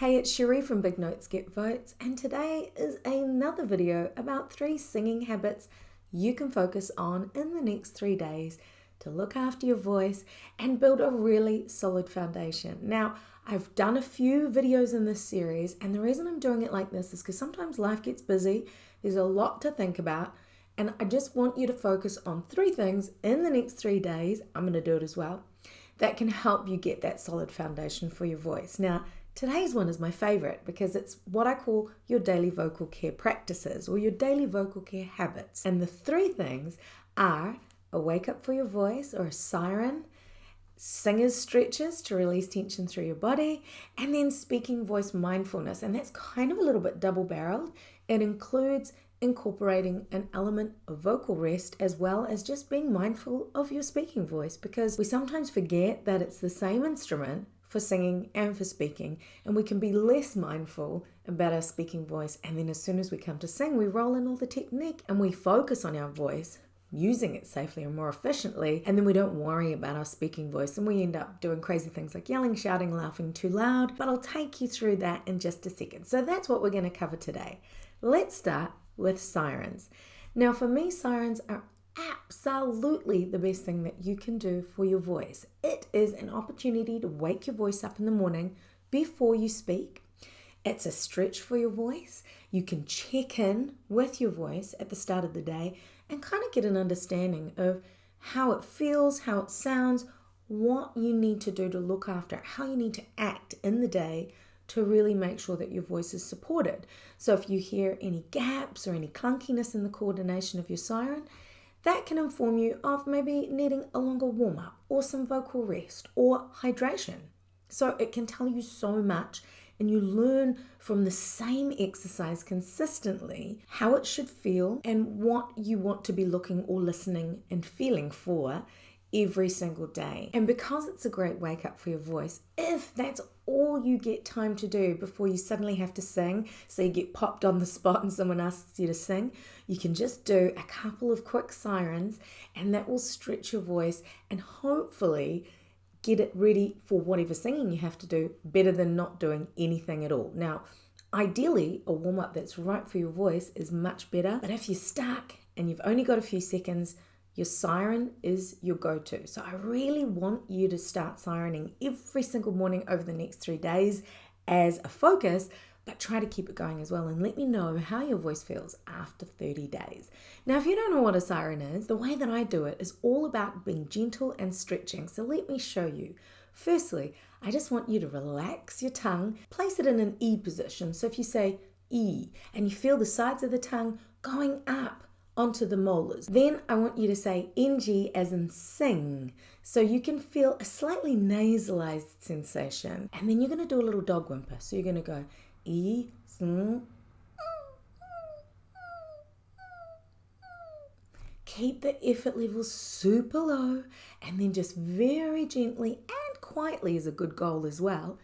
Hey, it's Cherie from Big Notes Get Votes, and today is another video about 3 singing habits you can focus on in the next 3 days to look after your voice and build a really solid foundation. Now, I've done a few videos in this series, and the reason I'm doing it like this is because sometimes life gets busy, there's a lot to think about, and I just want you to focus on 3 things in the next 3 days, I'm going to do it as well, that can help you get that solid foundation for your voice. Now, today's one is my favorite because it's what I call your daily vocal care practices or your daily vocal care habits. And the 3 things are a wake up for your voice or a siren, singer's stretches to release tension through your body, and then speaking voice mindfulness. And that's kind of a little bit double-barreled. It includes incorporating an element of vocal rest as well as just being mindful of your speaking voice, because we sometimes forget that it's the same instrument for singing and for speaking, and we can be less mindful about our speaking voice, and then as soon as we come to sing, we roll in all the technique and we focus on our voice, using it safely and more efficiently, and then we don't worry about our speaking voice, and we end up doing crazy things like yelling, shouting, laughing too loud. But I'll take you through that in just a second. So that's what we're going to cover today. Let's start with sirens. Now, for me, sirens are absolutely the best thing that you can do for your voice. It is an opportunity to wake your voice up in the morning before you speak. It's a stretch for your voice. You can check in with your voice at the start of the day and kind of get an understanding of how it feels, how it sounds, what you need to do to look after it, how you need to act in the day to really make sure that your voice is supported. So if you hear any gaps or any clunkiness in the coordination of your siren, that can inform you of maybe needing a longer warm-up or some vocal rest or hydration. So it can tell you so much, and you learn from the same exercise consistently how it should feel and what you want to be looking or listening and feeling for every single day. And because it's a great wake up for your voice, if that's all you get time to do before you suddenly have to sing, so you get popped on the spot and someone asks you to sing, you can just do a couple of quick sirens, and that will stretch your voice and hopefully get it ready for whatever singing you have to do, better than not doing anything at all. Now, ideally, a warm-up that's right for your voice is much better, but if you're stuck and you've only got a few seconds, your siren is your go-to. So I really want you to start sirening every single morning over the next 3 days as a focus, but try to keep it going as well, and let me know how your voice feels after 30 days. Now, if you don't know what a siren is, the way that I do it is all about being gentle and stretching. So let me show you. Firstly, I just want you to relax your tongue, place it in an E position. So if you say E and you feel the sides of the tongue going up onto the molars, then I want you to say NG as in sing. So you can feel a slightly nasalized sensation. And then you're going to do a little dog whimper. So you're going to go E, sing. Keep the effort level super low, and then just very gently and quietly is a good goal as well.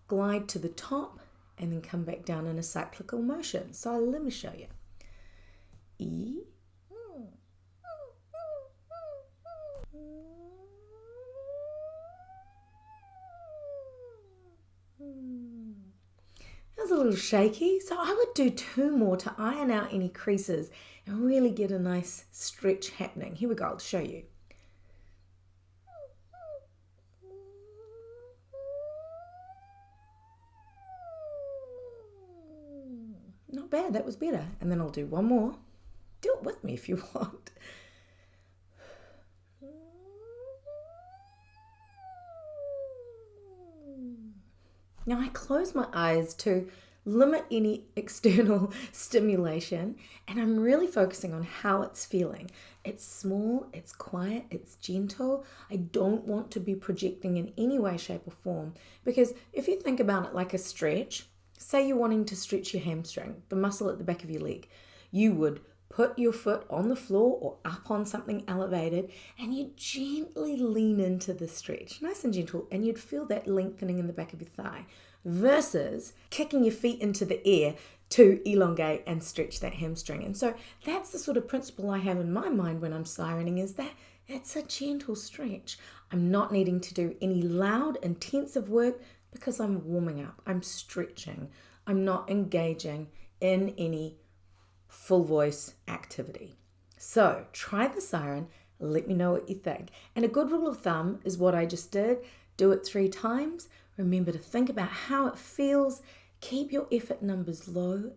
Glide to the top and then come back down in a cyclical motion. So let me show you. E. That was a little shaky, so I would do 2 more to iron out any creases and really get a nice stretch happening. Here we go, I'll show you. Not bad, that was better. And then I'll do 1 more. Do it with me if you want. Now I close my eyes to limit any external stimulation, and I'm really focusing on how it's feeling. It's small, it's quiet, it's gentle. I don't want to be projecting in any way, shape or form, because if you think about it like a stretch, say you're wanting to stretch your hamstring, the muscle at the back of your leg, you would put your foot on the floor or up on something elevated, and you gently lean into the stretch, nice and gentle, and you'd feel that lengthening in the back of your thigh, versus kicking your feet into the air to elongate and stretch that hamstring. And so that's the sort of principle I have in my mind when I'm sirening, is that it's a gentle stretch. I'm not needing to do any loud, intensive work because I'm warming up, I'm stretching, I'm not engaging in any full voice activity. So try the siren, let me know what you think. And a good rule of thumb is what I just did. Do it 3 times. Remember to think about how it feels. Keep your effort numbers low.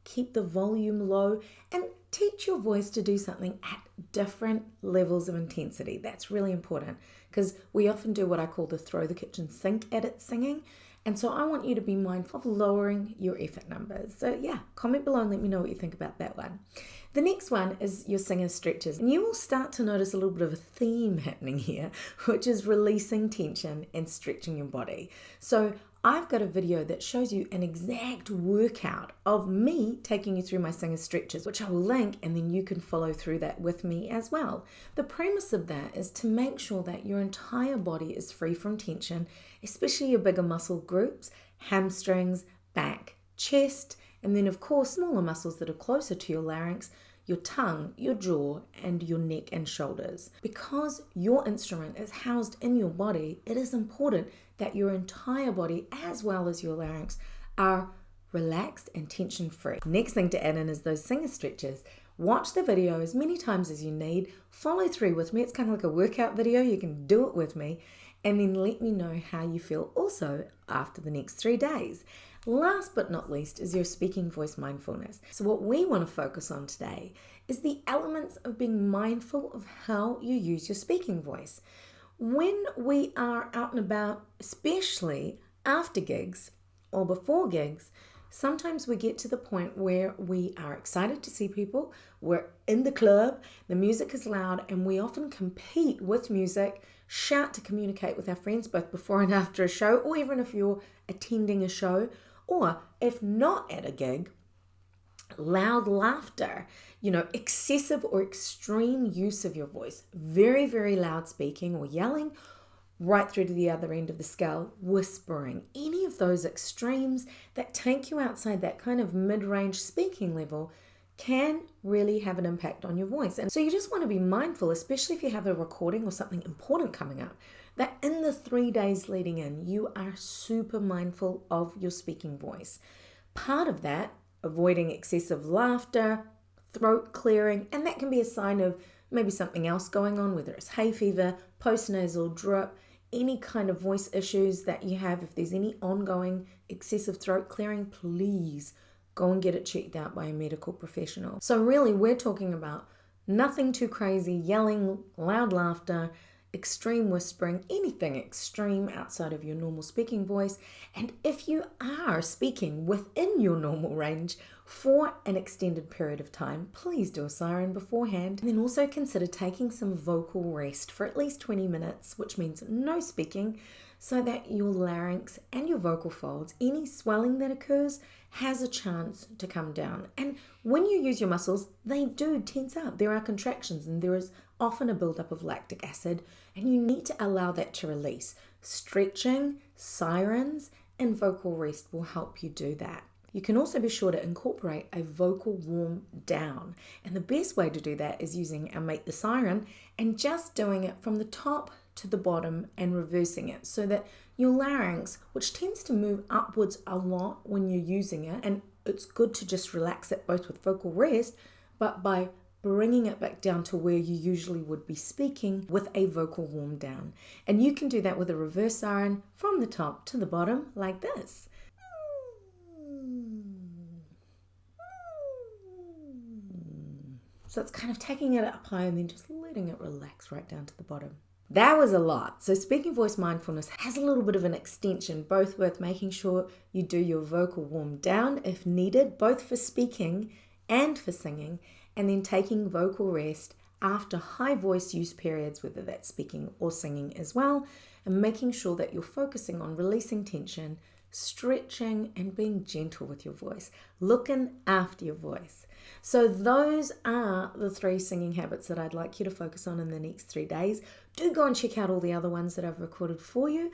Keep the volume low. And teach your voice to do something at different levels of intensity. That's really important because we often do what I call the throw the kitchen sink at it singing. And so I want you to be mindful of lowering your effort numbers. So yeah, comment below and let me know what you think about that one. The next one is your singer stretches. And you will start to notice a little bit of a theme happening here, which is releasing tension and stretching your body. So I've got a video that shows you an exact workout of me taking you through my singer stretches, which I will link, and then you can follow through that with me as well. The premise of that is to make sure that your entire body is free from tension, especially your bigger muscle groups, hamstrings, back, chest, and then of course smaller muscles that are closer to your larynx, your tongue, your jaw, and your neck and shoulders. Because your instrument is housed in your body, it is important that your entire body, as well as your larynx, are relaxed and tension free. Next thing to add in is those singer stretches. Watch the video as many times as you need. Follow through with me. It's kind of like a workout video. You can do it with me. And then let me know how you feel also after the next 3 days. Last but not least is your speaking voice mindfulness. So what we want to focus on today is the elements of being mindful of how you use your speaking voice. When we are out and about, especially after gigs or before gigs, sometimes we get to the point where we are excited to see people, we're in the club, the music is loud, and we often compete with music, shout to communicate with our friends both before and after a show, or even if you're attending a show, or if not at a gig, loud laughter, excessive or extreme use of your voice, very, very loud speaking or yelling, right through to the other end of the scale, whispering. Any of those extremes that take you outside that kind of mid-range speaking level can really have an impact on your voice. And so you just want to be mindful, especially if you have a recording or something important coming up, that in the 3 days leading in, you are super mindful of your speaking voice. Part of that, avoiding excessive laughter, throat clearing, and that can be a sign of maybe something else going on, whether it's hay fever, postnasal drip, any kind of voice issues that you have. If there's any ongoing excessive throat clearing, please go and get it checked out by a medical professional. So really, we're talking about nothing too crazy, yelling, loud laughter, extreme whispering, anything extreme outside of your normal speaking voice. And if you are speaking within your normal range for an extended period of time, please do a siren beforehand. And then also consider taking some vocal rest for at least 20 minutes, which means no speaking, so that your larynx and your vocal folds, any swelling that occurs, has a chance to come down. And when you use your muscles, they do tense up. There are contractions and there is often a buildup of lactic acid, and you need to allow that to release. Stretching, sirens, and vocal rest will help you do that. You can also be sure to incorporate a vocal warm down. And the best way to do that is using our Mate the Siren and just doing it from the top to the bottom and reversing it so that your larynx, which tends to move upwards a lot when you're using it, and it's good to just relax it both with vocal rest, but by bringing it back down to where you usually would be speaking with a vocal warm down. And you can do that with a reverse siren from the top to the bottom like this. So it's kind of taking it up high and then just letting it relax right down to the bottom. That was a lot. So speaking voice mindfulness has a little bit of an extension, both with making sure you do your vocal warm down if needed, both for speaking and for singing, and then taking vocal rest after high voice use periods, whether that's speaking or singing as well, and making sure that you're focusing on releasing tension, stretching, and being gentle with your voice, looking after your voice. So those are the 3 singing habits that I'd like you to focus on in the next 3 days. Do go and check out all the other ones that I've recorded for you.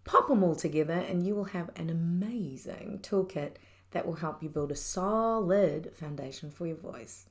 Pop them all together and you will have an amazing toolkit that will help you build a solid foundation for your voice.